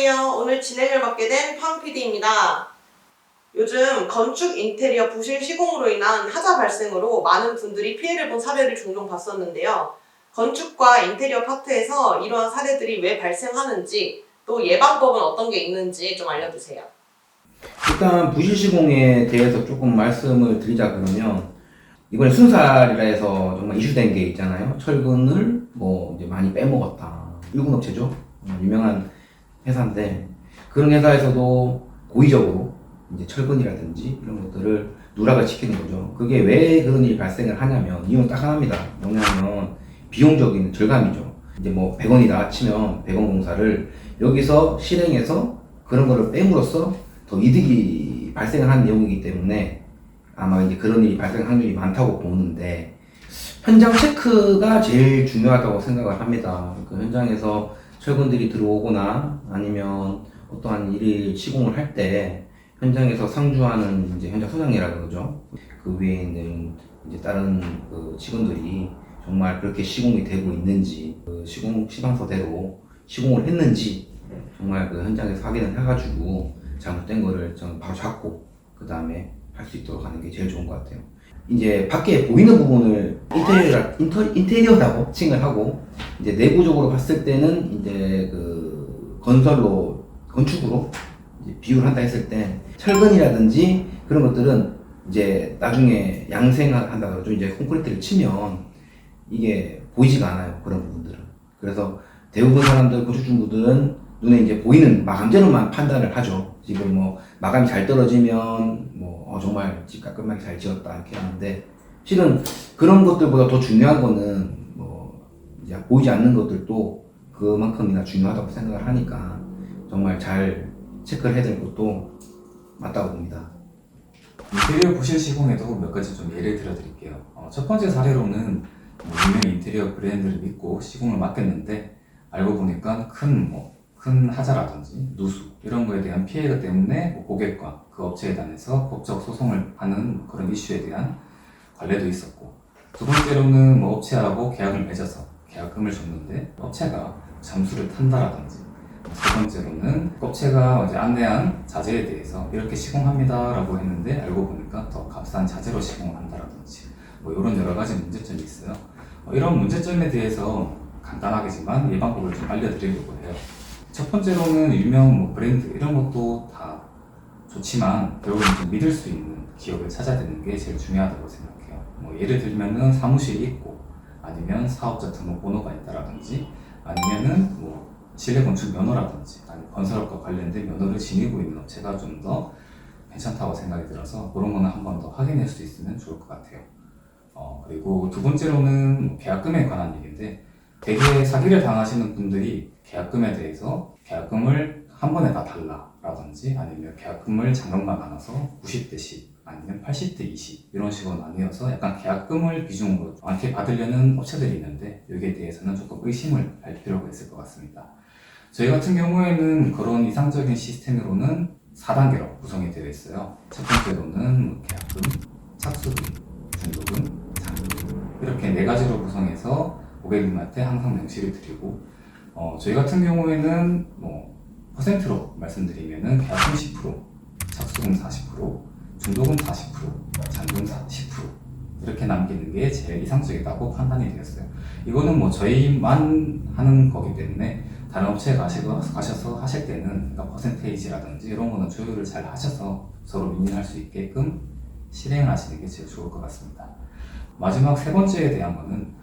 안녕하세요. 오늘 진행을 맡게 된 팡 PD입니다. 요즘 건축 인테리어 부실 시공으로 인한 하자 발생으로 많은 분들이 피해를 본 사례를 종종 봤었는데요. 건축과 인테리어 파트에서 이러한 사례들이 왜 발생하는지, 또 예방법은 어떤 게 있는지 좀 알려주세요. 일단 부실 시공에 대해서 조금 말씀을 드리자 그러면 이번에 순살이라 해서 정말 이슈된 게 있잖아요. 철근을 뭐 이제 많이 빼먹었다. 일군 업체죠. 유명한 회사인데 그런 회사에서도 고의적으로 이제 철근이라든지 이런 것들을 누락을 시키는 거죠. 그게 왜 그런 일이 발생을 하냐면 이유는 딱 하나입니다. 뭐냐면 비용적인 절감이죠. 이제 뭐 100원이다 치면 100원 공사를 여기서 실행해서 그런 거를 빼므로써 더 이득이 발생을 한 내용이기 때문에 아마 이제 그런 일이 발생할 확률이 많다고 보는데 현장 체크가 제일 중요하다고 생각을 합니다. 그 현장에서 철근들이 들어오거나 아니면 어떠한 일을 시공을 할 때 현장에서 상주하는 이제 현장 소장이라 그러죠. 그 위에 있는 이제 다른 그 직원들이 정말 그렇게 시공이 되고 있는지, 그 시공 시방서대로 시공을 했는지 정말 그 현장에서 확인을 해가지고 잘못된 거를 좀 바로 잡고 그 다음에 할 수 있도록 하는 게 제일 좋은 것 같아요. 이제 밖에 보이는 부분을 인테리어라고 칭을 하고 이제 내부적으로 봤을 때는 이제 그 건축으로 이제 비유를 한다 했을 때 철근이라든지 그런 것들은 이제 나중에 양생한다 그러죠. 이제 콘크리트를 치면 이게 보이지가 않아요. 그런 부분들은. 그래서 대부분 사람들 건축주분들은 눈에 이제 보이는 마감재로만 판단을 하죠. 지금 뭐 마감이 잘 떨어지면 뭐 정말 집 깔끔하게 잘 지었다 이렇게 하는데 실은 그런 것들보다 더 중요한 거는 뭐 이제 보이지 않는 것들도 그만큼이나 중요하다고 생각을 하니까 정말 잘 체크를 해야 될 것도 맞다고 봅니다. 인테리어 부실 시공에도 몇 가지 좀 예를 들어 드릴게요. 첫 번째 사례로는 유명 인테리어 브랜드를 믿고 시공을 맡겼는데 알고 보니까 큰 하자라든지 누수 이런 거에 대한 피해가 때문에 고객과 그 업체에 대해서 법적 소송을 하는 그런 이슈에 대한 관례도 있었고, 두 번째로는 업체하고 계약을 맺어서 계약금을 줬는데 업체가 잠수를 탄다라든지, 세 번째로는 업체가 이제 안내한 자재에 대해서 이렇게 시공합니다라고 했는데 알고 보니까 더 값싼 자재로 시공을 한다라든지 이런 여러 가지 문제점이 있어요. 이런 문제점에 대해서 간단하게지만 예방법을 좀 알려드리려고 해요. 첫 번째로는 유명 브랜드 이런 것도 다 좋지만 결국은 좀 믿을 수 있는 기업을 찾아야 되는 게 제일 중요하다고 생각해요. 예를 들면은 사무실이 있고 아니면 사업자 등록번호가 있다라든지 아니면은 실내건축 면허라든지 아니면 건설업과 관련된 면허를 지니고 있는 업체가 좀 더 괜찮다고 생각이 들어서 그런 거는 한 번 더 확인할 수 있으면 좋을 것 같아요. 그리고 두 번째로는 계약금에 관한 얘기인데 되게 사기를 당하시는 분들이 계약금에 대해서 계약금을 한 번에 다 달라라든지 아니면 계약금을 잔금만 나눠서 90대 10 아니면 80대 20 이런 식으로 나뉘어서 약간 계약금을 비중으로 많게 받으려는 업체들이 있는데 여기에 대해서는 조금 의심을 할 필요가 있을 것 같습니다. 저희 같은 경우에는 그런 이상적인 시스템으로는 4단계로 구성이 되어 있어요. 첫 번째로는 계약금, 착수금, 중도금, 잔금 이렇게 4가지로 구성해서 고객님한테 항상 명시를 드리고 저희 같은 경우에는 퍼센트로 말씀드리면은 계약금 10%, 착수금 40%, 중도금 40%, 잔금 10% 이렇게 남기는 게 제일 이상적이다고 판단이 되었어요. 이거는 저희만 하는 거기 때문에 다른 업체에 가셔서 하실 때는 퍼센테이지라든지 이런 거는 조율을 잘 하셔서 서로 윈윈할 수 있게끔 실행을 하시는 게 제일 좋을 것 같습니다. 마지막 세 번째에 대한 거는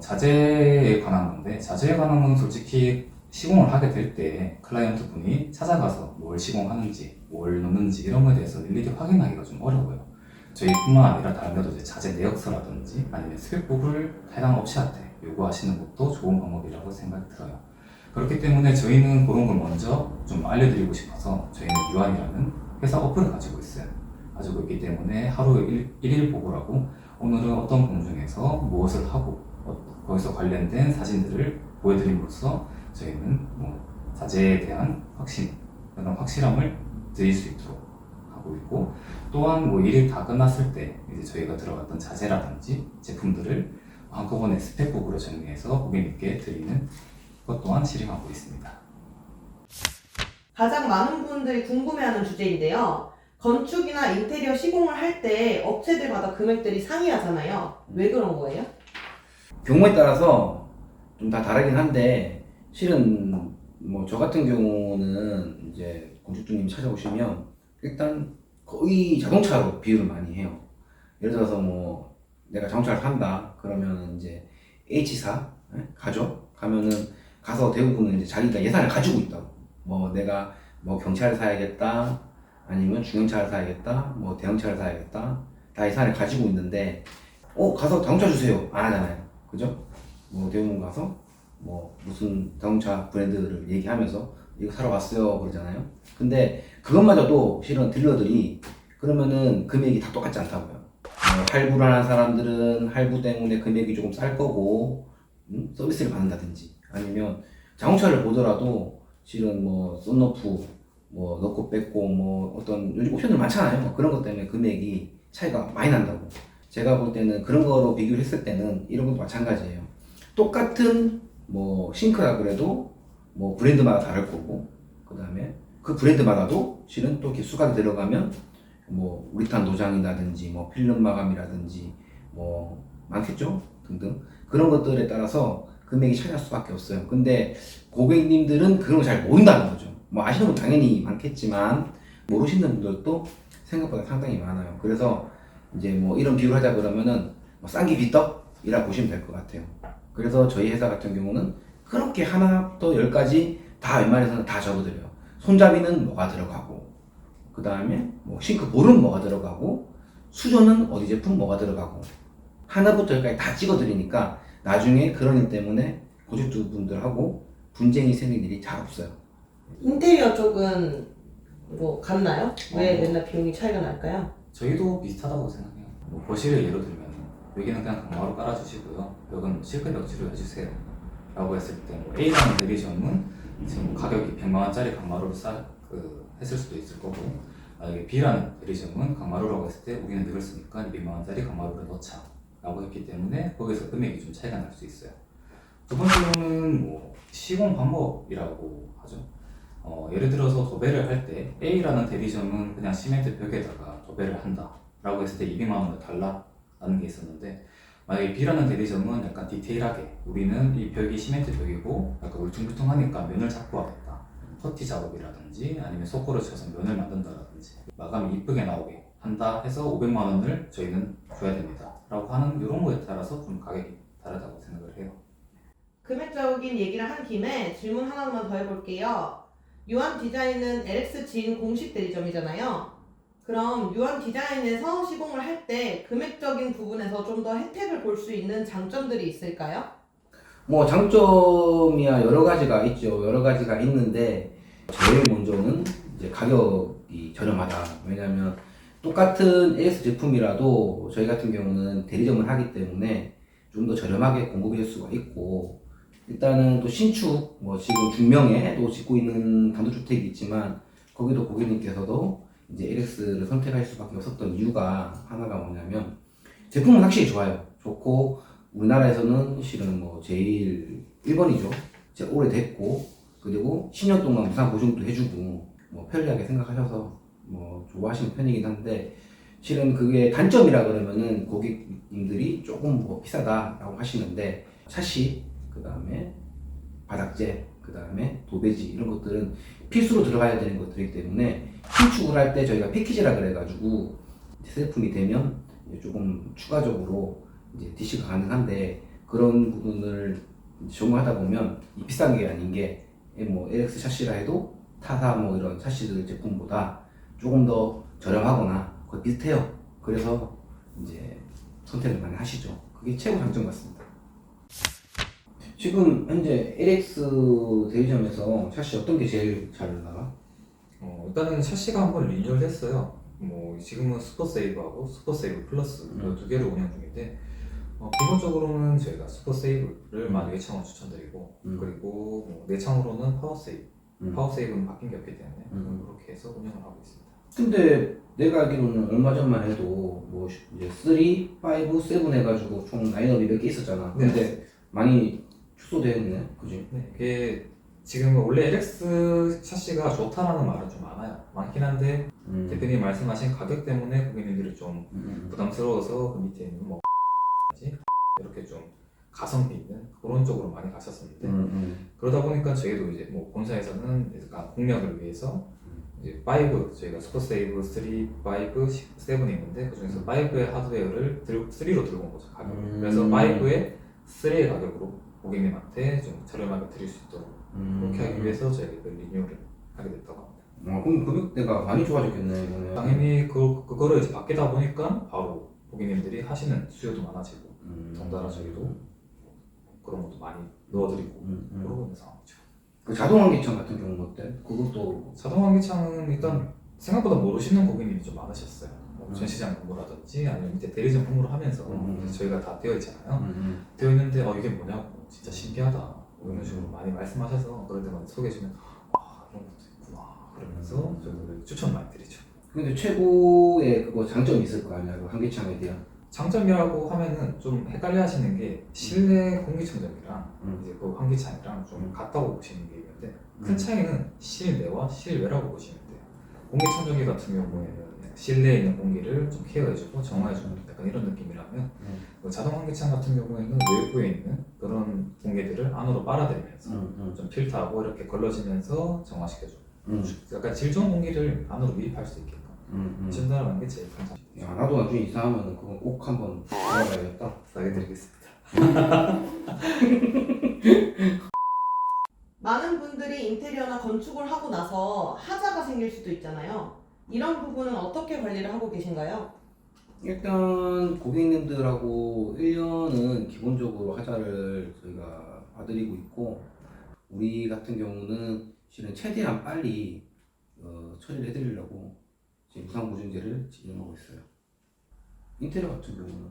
자재에 관한 건데, 자재에 관한 건 솔직히 시공을 하게 될 때 클라이언트 분이 찾아가서 뭘 시공하는지 뭘 넣는지 이런 거에 대해서 일일이 확인하기가 좀 어려워요. 저희뿐만 아니라 다른 데도 이제 자재 내역서라든지 아니면 스펙북을 해당 업체한테 요구하시는 것도 좋은 방법이라고 생각이 들어요. 그렇기 때문에 저희는 그런 걸 먼저 좀 알려드리고 싶어서 저희는 유한이라는 회사 어플을 가지고 있어요. 가지고 있기 때문에 하루 1일 보고라고 오늘은 어떤 공정에서 무엇을 하고 거기서 관련된 사진들을 보여드림으로써 저희는 자재에 대한 그런 확실함을 드릴 수 있도록 하고 있고, 또한 일이 다 끝났을 때 이제 저희가 들어갔던 자재라든지 제품들을 한꺼번에 스펙북으로 정리해서 고객님께 드리는 것 또한 실행하고 있습니다. 가장 많은 분들이 궁금해하는 주제인데요. 건축이나 인테리어 시공을 할 때 업체들마다 금액들이 상이하잖아요. 왜 그런 거예요? 경우에 따라서 좀 다 다르긴 한데 실은 뭐 저 같은 경우는 이제 건축주님 찾아오시면 일단 거의 자동차로 비율을 많이 해요. 예를 들어서 뭐 내가 자동차를 산다 그러면 이제 H사 가죠. 가면은 가서 대부분은 이제 자기가 예산을 가지고 있다고. 뭐 내가 뭐 경차를 사야겠다, 아니면 중형차를 사야겠다, 뭐 대형차를 사야겠다, 다 예산을 가지고 있는데 가서 자동차 주세요 안 하잖아요. 그죠? 뭐 대부분 가서 뭐 무슨 자동차 브랜드를 얘기하면서 이거 사러 왔어요 그러잖아요. 근데 그것마저도 실은 딜러들이 그러면은 금액이 다 똑같지 않다고요. 할부를 하는 사람들은 할부 때문에 금액이 조금 쌀 거고 서비스를 받는다든지, 아니면 자동차를 보더라도 실은 뭐 썬루프 뭐 넣고 뺐고 뭐 어떤 요즘 옵션들 많잖아요. 그런 것 때문에 금액이 차이가 많이 난다고. 제가 볼 때는 그런 거로 비교를 했을 때는 이런 것도 마찬가지예요. 똑같은 뭐 싱크라 그래도 뭐 브랜드마다 다를 거고, 그 다음에 그 브랜드마다도 실은 또 이렇게 수가가 들어가면 뭐 우리탄 도장이라든지 뭐 필름 마감이라든지 뭐 많겠죠 등등, 그런 것들에 따라서 금액이 차이날 수밖에 없어요. 근데 고객님들은 그런 거 잘 모른다는 거죠. 뭐 아시는 분 당연히 많겠지만 모르시는 분들도 생각보다 상당히 많아요. 그래서 이제 뭐 이런 비유를 하자 그러면은 뭐 싼 게 비떡이라 보시면 될 것 같아요. 그래서 저희 회사 같은 경우는 그렇게 하나부터 10까지 다 웬만해서는 다 적어드려요. 손잡이는 뭐가 들어가고, 그 다음에 뭐 싱크볼은 뭐가 들어가고, 수조는 어디 제품 뭐가 들어가고, 하나부터 10까지 다 찍어드리니까 나중에 그런 일 때문에 고객분들하고 분쟁이 생길 일이 잘 없어요. 인테리어 쪽은 뭐 같나요? 왜 맨날 비용이 차이가 날까요? 저희도 비슷하다고 생각해요. 뭐 거실을 예로 들면 여기는 그냥 강마루 깔아주시고요. 여기는 실크 벽지를 해주세요. 라고 했을 때 뭐 A라는 대리점은 지금 가격이 100만 원짜리 강마루를 했을 수도 있을 거고, 만약에 B라는 대리점은 강마루라고 했을 때 우리는 이걸 쓰니까 200만 원짜리 강마루를 넣자 라고 했기 때문에 거기서 금액이 좀 차이가 날 수 있어요. 두 번째로는 뭐 시공 방법이라고 하죠. 예를 들어서 도배를 할 때 A라는 대리점은 그냥 시멘트 벽에다가 도배를 한다 라고 했을 때 200만 원을 달라라는 게 있었는데, 만약에 B라는 대리점은 약간 디테일하게 우리는 이 벽이 시멘트 벽이고 약간 울퉁불퉁하니까 면을 잡고 하겠다, 퍼티 작업이라든지 아니면 소코를 쳐서 면을 만든다라든지 마감이 이쁘게 나오게 한다 해서 500만 원을 저희는 줘야 됩니다 라고 하는 이런 거에 따라서 좀 가격이 다르다고 생각을 해요. 금액적인 얘기를 한 김에 질문 하나만 더 해볼게요. 유한 디자인은 LX 지인 공식 대리점이잖아요. 그럼 유한 디자인에서 시공을 할 때 금액적인 부분에서 좀 더 혜택을 볼 수 있는 장점들이 있을까요? 뭐 장점이야 여러 가지가 있죠. 여러 가지가 있는데 제일 먼저는 이제 가격이 저렴하다. 왜냐하면 똑같은 AS 제품이라도 저희 같은 경우는 대리점을 하기 때문에 좀 더 저렴하게 공급해 줄 수가 있고, 일단은 또 신축 뭐 지금 중명에도 짓고 있는 단독주택이 있지만 거기도 고객님께서도 이제 LX를 선택할 수밖에 없었던 이유가 하나가 뭐냐면 제품은 확실히 좋아요. 좋고 우리나라에서는 실은 뭐 제일 1번이죠. 제일 오래됐고, 그리고 10년 동안 무상 보증도 해주고 뭐 편리하게 생각하셔서 뭐 좋아하시는 편이긴 한데, 실은 그게 단점이라 그러면은 고객님들이 조금 뭐 비싸다라고 하시는데 샤시, 그 다음에 바닥재, 그 다음에 도배지 이런 것들은 필수로 들어가야 되는 것들이기 때문에 신축을 할 때 저희가 패키지라 그래가지고 세제품이 되면 이제 조금 추가적으로 이제 DC가 가능한데, 그런 부분을 적용하다 보면 이 비싼 게 아닌 게 뭐 LX 샤시라 해도 타사 뭐 이런 샤시들 제품보다 조금 더 저렴하거나 거의 비슷해요. 그래서 이제 선택을 많이 하시죠. 그게 최고 장점 같습니다. 지금 현재 LX 대리점에서 샤시 어떤 게 제일 잘 나가? 일단은 샤시가 한번 리뉴얼 했어요. 뭐 지금은 슈퍼세이브하고 슈퍼세이브 플러스 이 두 개를 운영 중인데, 기본적으로는 저희가 슈퍼세이브를 11,000원 추천드리고, 그리고 뭐 내창으로는 파워세이브, 파워세이브는 바뀐 게 없기 때문에 그렇게 해서 운영을 하고 있습니다. 근데 내가 알기로는 얼마 전만 해도 뭐 이제 3, 5, 7 해가지고 총 라인업이 몇 개 있었잖아. 근데 많이 축소되었네, 그지? 네, 그게 지금은 원래 LX 샤시가 좋다라는 말은 좀 많긴 한데 대표님 말씀하신 가격 때문에 고객님들이 좀 부담스러워서 그 밑에 있는 뭐 이렇게 좀 가성비 있는 그런 쪽으로 많이 가셨었는데 그러다 보니까 저희도 이제 뭐 본사에서는 약간 공략을 위해서 이제 5 저희가 슈퍼세이브 3, 5, 7이 있는데 그 중에서 5의 하드웨어를 3로 들고 온 거죠 가격을. 그래서 5의 3의 가격으로 고객님한테 좀 저렴하게 드릴 수 있도록 그렇게 하기 위해서 저희가 이걸 리뉴얼을 하게 됐다고 합니다. 그럼 금액대가 많이 좋아졌겠네. 이거는. 당연히 그거를 이제 바뀌다 보니까 바로 고객님들이 하시는 수요도 많아지고 덩달아 저희도 그런 것도 많이 넣어드리고 그러고 있는 상황이죠. 그 자동 환기창 같은 경우는 어때? 그것도 자동 환기창은 일단 생각보다 모르시는 고객님이 좀 많으셨어요. 뭐 전시장 공부라든지 아니면 밑에 대리점 공부를 하면서 저희가 다 되어 있잖아요. 되어 있는데 이게 뭐냐고 진짜 신기하다 뭐 이런 식으로 많이 말씀하셔서 그럴 때마다 소개해주면 이런 것도 있구나 그러면서 저희도 추천 많이 드리죠. 근데 최고의 그거 장점이 있을 거 아니야? 그 환기창에 대한. 장점이라고 하면은 좀 헷갈려 하시는 게 실내 공기청정기랑 이제 그 환기창이랑 좀 같다고 보시는 게 있는데 큰 차이는 실내와 실외라고 보시면 돼요. 공기청정기 같은 경우에는 실내에 있는 공기를 좀 케어해주고 정화해주는 약간 이런 느낌이라면 그 자동 환기창 같은 경우에는 외부에 있는 그런 공기들을 안으로 빨아들이면서 좀 필터하고 이렇게 걸러지면서 정화시켜주고 약간 질 좋은 공기를 안으로 유입할 수 있게끔 준다는 게 제일 큰 장점. 야, 나도 나중에 이사하면 그건 꼭 한번 알아봐야겠다. 싸게 드리겠습니다. 많은 분들이 인테리어나 건축을 하고 나서 하자가 생길 수도 있잖아요. 이런 부분은 어떻게 관리를 하고 계신가요? 일단 고객님들하고 1년은 기본적으로 하자를 저희가 봐드리고 있고, 우리 같은 경우는 실은 최대한 빨리 처리를 해드리려고 지금 무상보증제를 진행하고 있어요. 인테리어 같은 경우는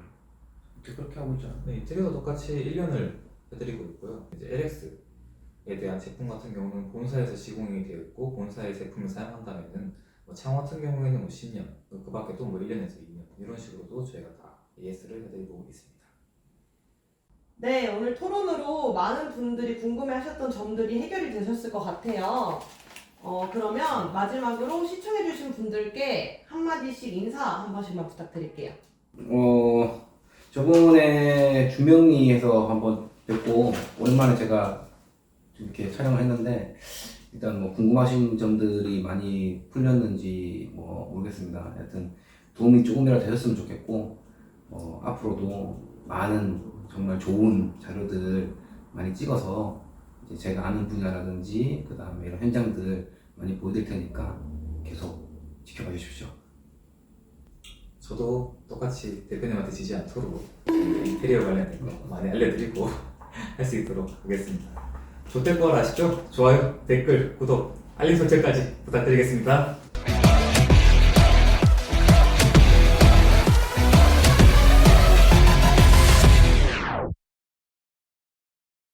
어떻게 그렇게 하고 있잖아요. 네, 인테리어도 똑같이 1년을 해드리고 있고요. 이제 LX에 대한 제품 같은 경우는 본사에서 시공이 되어 있고 본사의 제품을 사용한다면은 뭐 창호 같은 경우에는 뭐 10년, 그 밖에 또 뭐 1년에서 2년 이런 식으로도 저희가 다 AS를 해드리고 있습니다. 네, 오늘 토론으로 많은 분들이 궁금해하셨던 점들이 해결이 되셨을 것 같아요. 그러면 마지막으로 시청해주신 분들께 한마디씩 인사 한 번씩만 부탁드릴게요. 저번에 주명리에서 한번 뵙고 오랜만에 제가 이렇게 촬영을 했는데 일단 뭐 궁금하신 점들이 많이 풀렸는지 뭐 모르겠습니다. 하여튼 도움이 조금이라도 되셨으면 좋겠고 앞으로도 많은 정말 좋은 자료들 많이 찍어서 이제 제가 아는 분야라든지 그 다음에 이런 현장들 많이 보여드릴 테니까 계속 지켜봐 주십시오. 저도 똑같이 대표님한테 지지 않도록 인테리어 관련된 거 많이 알려드리고 할 수 있도록 하겠습니다. 좋될 거 아시죠? 좋아요, 댓글, 구독, 알림 설정까지 부탁드리겠습니다.